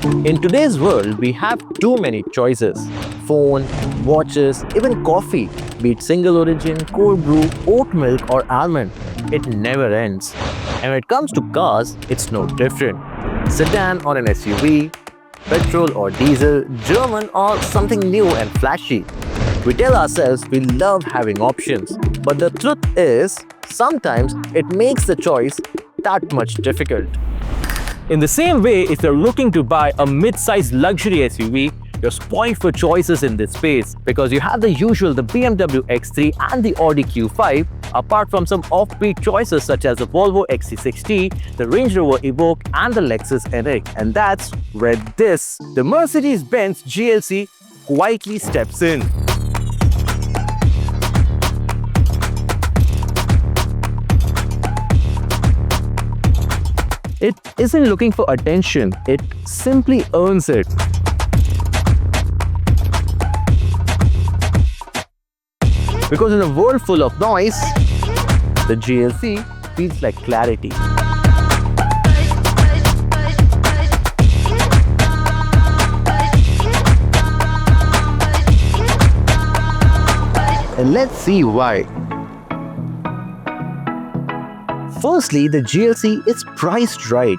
In today's world, we have too many choices. Phone, watches, even coffee, be it single origin, cold brew, oat milk or almond. It never ends. And when it comes to cars, it's no different. Sedan or an SUV, petrol or diesel, German or something new and flashy. We tell ourselves we love having options, but the truth is, sometimes it makes the choice that much difficult. In the same way, if you're looking to buy a mid-sized luxury SUV, you're spoiled for choices in this space because you have the usual, the BMW X3 and the Audi Q5, apart from some offbeat choices such as the Volvo XC60, the Range Rover Evoque and the Lexus NX. And that's where the Mercedes-Benz GLC quietly steps in. It isn't looking for attention, it simply earns it. Because in a world full of noise, the GLC feels like clarity. And let's see why. Firstly, the GLC is priced right.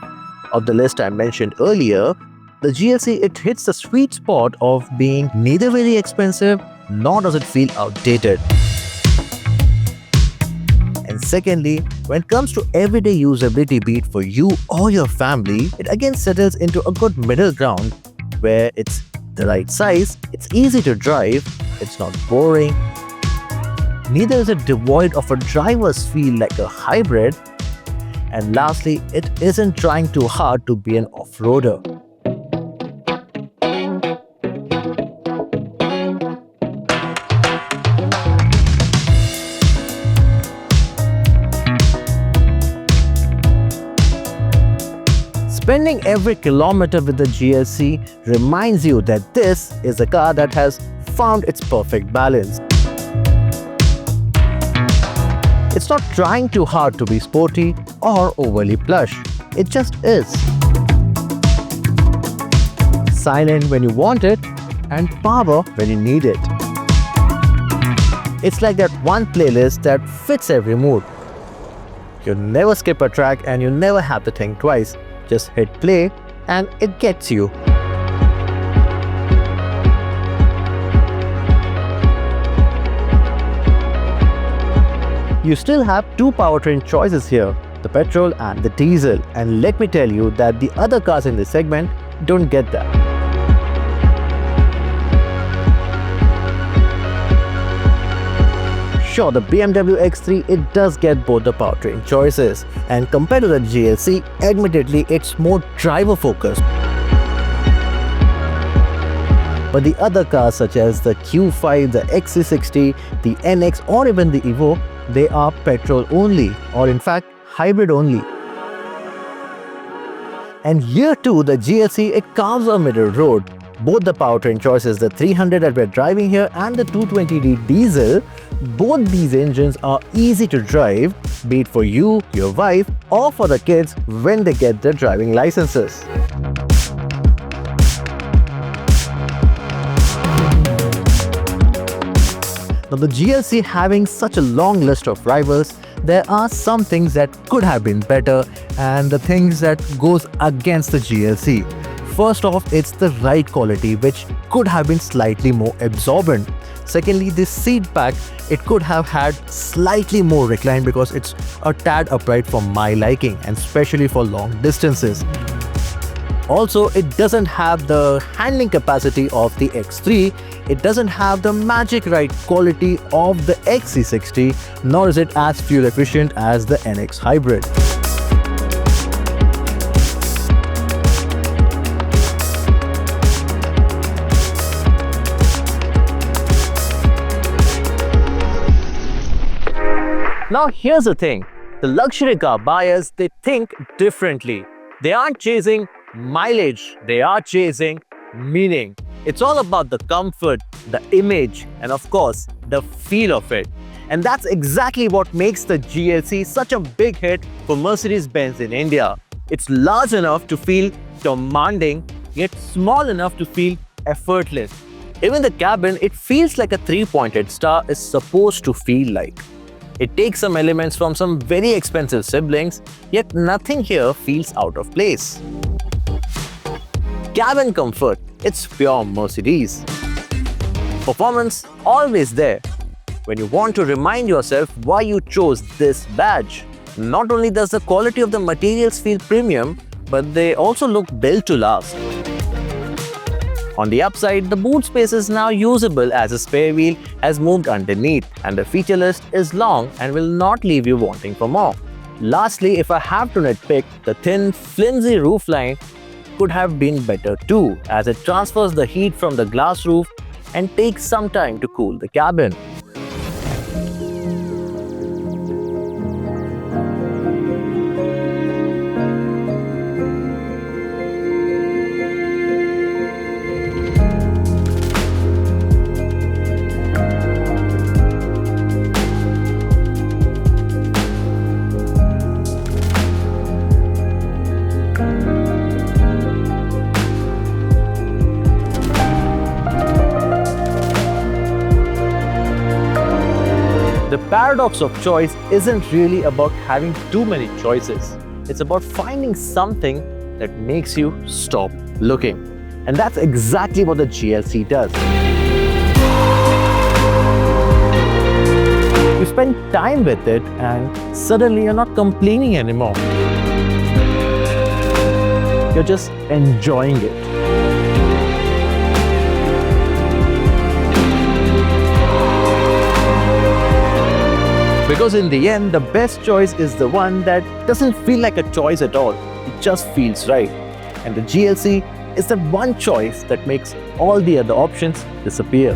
Of the list I mentioned earlier, the GLC, it hits the sweet spot of being neither very expensive nor does it feel outdated. And secondly, when it comes to everyday usability, be it for you or your family, it again settles into a good middle ground where it's the right size, it's easy to drive, it's not boring, neither is it devoid of a driver's feel like a hybrid, and lastly, it isn't trying too hard to be an off-roader. Spending every kilometer with the GLC reminds you that this is a car that has found its perfect balance. It's not trying too hard to be sporty or overly plush. It just is. Silent when you want it and power when you need it. It's like that one playlist that fits every mood. You never skip a track and you never have to think twice. Just hit play and it gets you. You still have two powertrain choices here, the petrol and the diesel, and let me tell you that the other cars in this segment don't get that. Sure, the BMW X3, it does get both the powertrain choices, and compared to the GLC, admittedly it's more driver focused. But the other cars such as the Q5, the XC60, the NX or even the Evoque, they are petrol only, or in fact hybrid only. And here too, the GLC, it carves a middle road. Both the powertrain choices, the 300 that we're driving here and the 220D diesel, both these engines are easy to drive, be it for you, your wife or for the kids when they get their driving licenses. Now, the GLC having such a long list of rivals, there are some things that could have been better and the things that goes against the GLC. First off, it's the ride quality, which could have been slightly more absorbent. Secondly, this seat back, it could have had slightly more recline because it's a tad upright for my liking and especially for long distances. Also, it doesn't have the handling capacity of the X3, it doesn't have the magic ride quality of the XC60, nor is it as fuel efficient as the NX hybrid. Now here's the thing, the luxury car buyers, they think differently. They aren't chasing mileage, they are chasing meaning. It's all about the comfort, the image, and of course, the feel of it. And that's exactly what makes the GLC such a big hit for Mercedes-Benz in India. It's large enough to feel demanding, yet small enough to feel effortless. Even the cabin, it feels like a three-pointed star is supposed to feel like. It takes some elements from some very expensive siblings, yet nothing here feels out of place. Cabin comfort, it's pure Mercedes. Performance, always there. When you want to remind yourself why you chose this badge. Not only does the quality of the materials feel premium, but they also look built to last. On the upside, the boot space is now usable as a spare wheel has moved underneath, and the feature list is long and will not leave you wanting for more. Lastly, if I have to nitpick, the thin, flimsy roofline could have been better too, as it transfers the heat from the glass roof and takes some time to cool the cabin. The paradox of choice isn't really about having too many choices. It's about finding something that makes you stop looking. And that's exactly what the GLC does. You spend time with it and suddenly you're not complaining anymore. You're just enjoying it. Because in the end, the best choice is the one that doesn't feel like a choice at all. It just feels right. And the GLC is the one choice that makes all the other options disappear.